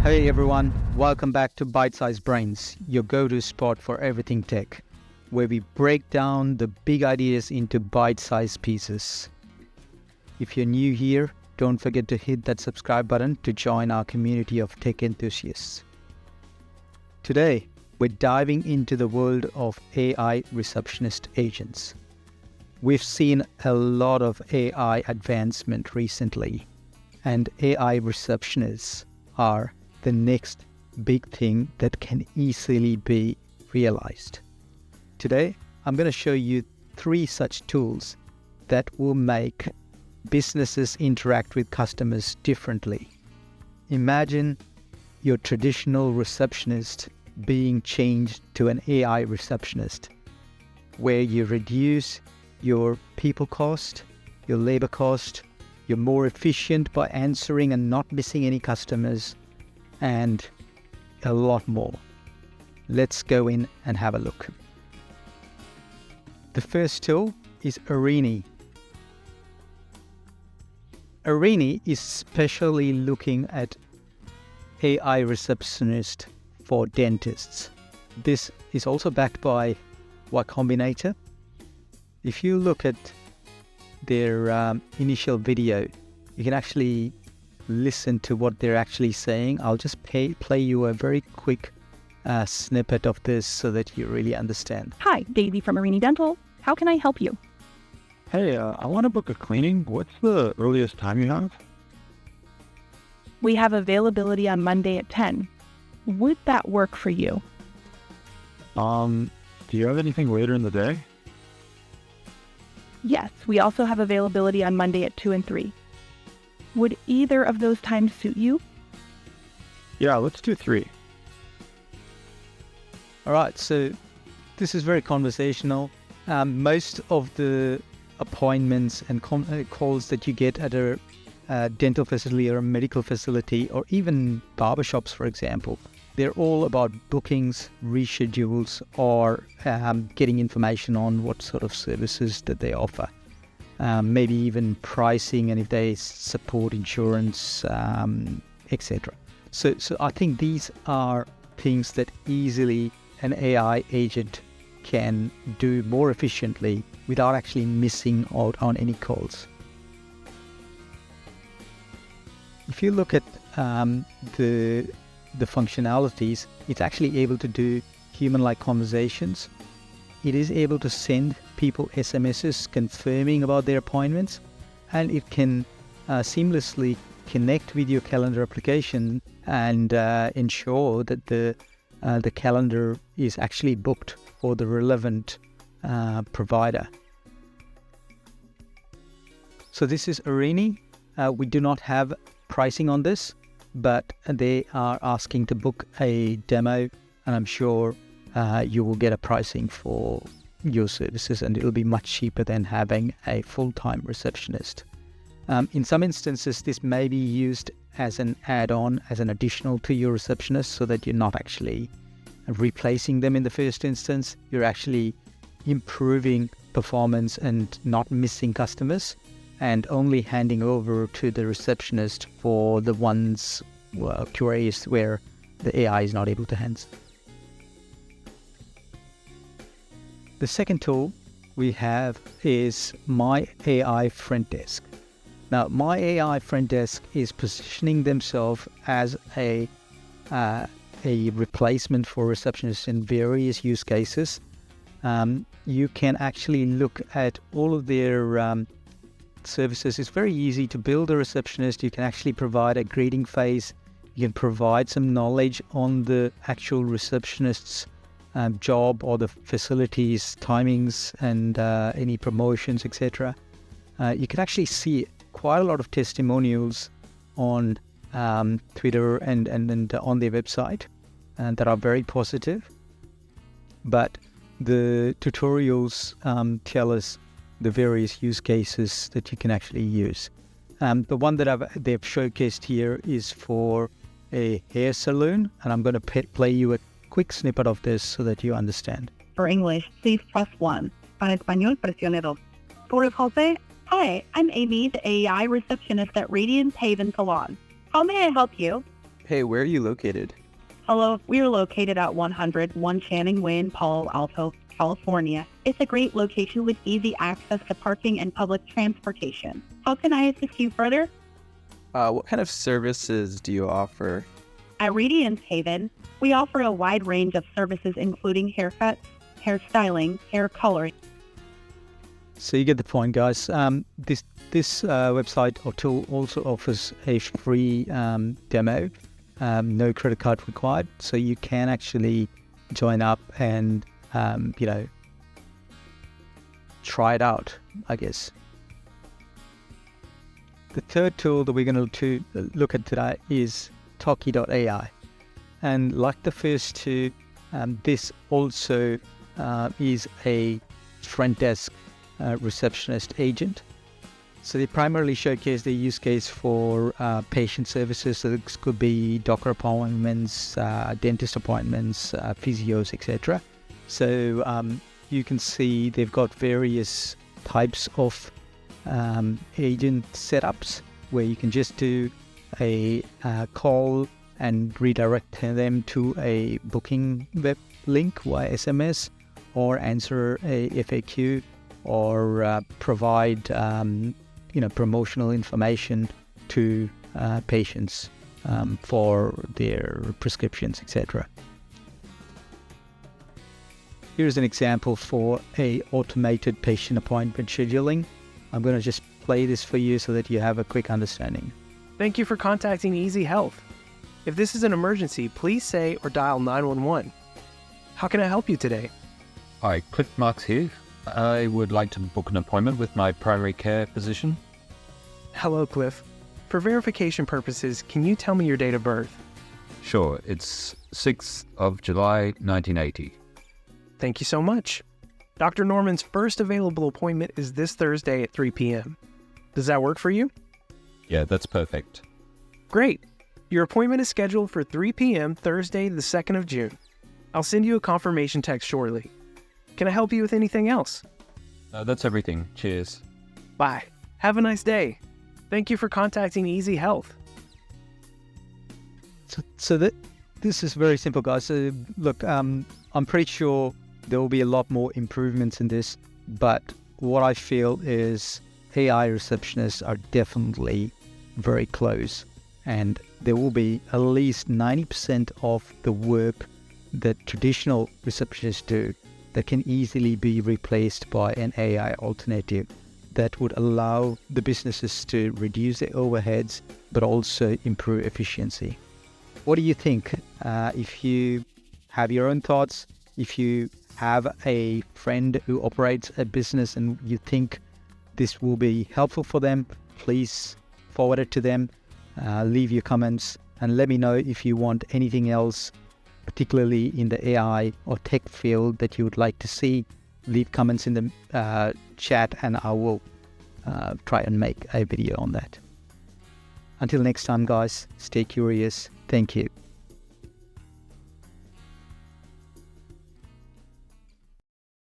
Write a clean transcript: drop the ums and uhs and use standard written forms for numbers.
Hey everyone, welcome back to Byte Size Brains, your go-to spot for everything tech, where we break down the big ideas into bite-sized pieces. If you're new here, don't forget to hit that subscribe button to join our community of tech enthusiasts. Today, we're diving into the world of AI receptionist agents. We've seen a lot of AI advancement recently, and AI receptionists are the next big thing that can easily be realized. Today, I'm going to show you 3 such tools that will make businesses interact with customers differently. Imagine your traditional receptionist being changed to an AI receptionist, where you reduce your people cost, your labor cost, you're more efficient by answering and not missing any customers, and a lot more. Let's go in and have a look. The first tool is Arini. Arini is specially looking at AI receptionist for dentists. This is also backed by Y Combinator. If you look at their initial video, you can actually listen to what they're actually saying. I'll just play you a very quick snippet of this so that you really understand. Hi, Daisy from Arini Dental. How can I help you? Hey, I want to book a cleaning. What's the earliest time you have? We have availability on Monday at 10. Would that work for you? Do you have anything later in the day? Yes, we also have availability on Monday at 2 and 3. Would either of those times suit you? Yeah, let's do 3. All right, so this is very conversational. Most of the appointments and calls that you get at a dental facility or a medical facility, or even barbershops, for example, they're all about bookings, reschedules, or getting information on what sort of services that they offer. Maybe even pricing, and if they support insurance, etc. So I think these are things that easily an AI agent can do more efficiently without actually missing out on any calls. If you look at the functionalities, it's actually able to do human-like conversations. It is able to send people SMSs confirming about their appointments, and it can seamlessly connect with your calendar application and ensure that the calendar is actually booked for the relevant provider. So this is Arini. We do not have pricing on this, but they are asking to book a demo, and I'm sure you will get a pricing for your services, and it'll be much cheaper than having a full-time receptionist. In some instances, this may be used as an add-on, as an additional to your receptionist, so that you're not actually replacing them in the first instance. You're actually improving performance and not missing customers, and only handing over to the receptionist for the ones, queries where the AI is not able to handle. The second tool we have is myfrontdesk. Now, myfrontdesk is positioning themselves as a replacement for receptionists in various use cases. You can actually look at all of their services. It's very easy to build a receptionist. You can actually provide a greeting phase. You can provide some knowledge on the actual receptionist's job or the facilities, timings, and any promotions, etc. You can actually see quite a lot of testimonials on Twitter and on their website, and that are very positive. But the tutorials tell us the various use cases that you can actually use. The one that they've showcased here is for a hair salon, and I'm going to play you a quick snippet of this so that you understand. For English, please press 1. Para español, presione 2. For Jose, hi, I'm Amy, the AI receptionist at Radiant Haven Salon. How may I help you? Hey, where are you located? Hello, we are located at 101 Channing Way in Palo Alto, California. It's a great location with easy access to parking and public transportation. How can I assist you further? What kind of services do you offer? At Radiance Haven, we offer a wide range of services including haircuts, hairstyling, hair coloring. So you get the point, guys. This website or tool also offers a free demo, no credit card required. So you can actually join up and try it out, I guess. The third tool that we're going to look at today is Talkie AI. And like the first two, this also is a front desk receptionist agent. So they primarily showcase the use case for patient services. So this could be doctor appointments, dentist appointments, physios, etc. So you can see they've got various types of agent setups where you can just do a call and redirect them to a booking web link via SMS, or answer a FAQ, or provide promotional information to patients for their prescriptions, etc. Here's an example for a automated patient appointment scheduling. I'm going to just play this for you so that you have a quick understanding. Thank you for contacting Easy Health. If this is an emergency, please say or dial 911. How can I help you today? Hi, Cliff Marks here. I would like to book an appointment with my primary care physician. Hello, Cliff. For verification purposes, can you tell me your date of birth? Sure, it's 6th of July, 1980. Thank you so much. Dr. Norman's first available appointment is this Thursday at 3 p.m. Does that work for you? Yeah, that's perfect. Great. Your appointment is scheduled for 3 p.m. Thursday, the 2nd of June. I'll send you a confirmation text shortly. Can I help you with anything else? That's everything. Cheers. Bye. Have a nice day. Thank you for contacting Easy Health. So this is very simple, guys. So look, I'm pretty sure there will be a lot more improvements in this, but what I feel is AI receptionists are definitely very close, and there will be at least 90% of the work that traditional receptionists do that can easily be replaced by an AI alternative that would allow the businesses to reduce their overheads but also improve efficiency. What do you think? If you have your own thoughts, if you have a friend who operates a business and you think this will be helpful for them, please forward it to them. Leave your comments and let me know if you want anything else, particularly in the AI or tech field, that you would like to see. Leave comments in the chat and I will try and make a video on that. Until next time, guys, stay curious. Thank you.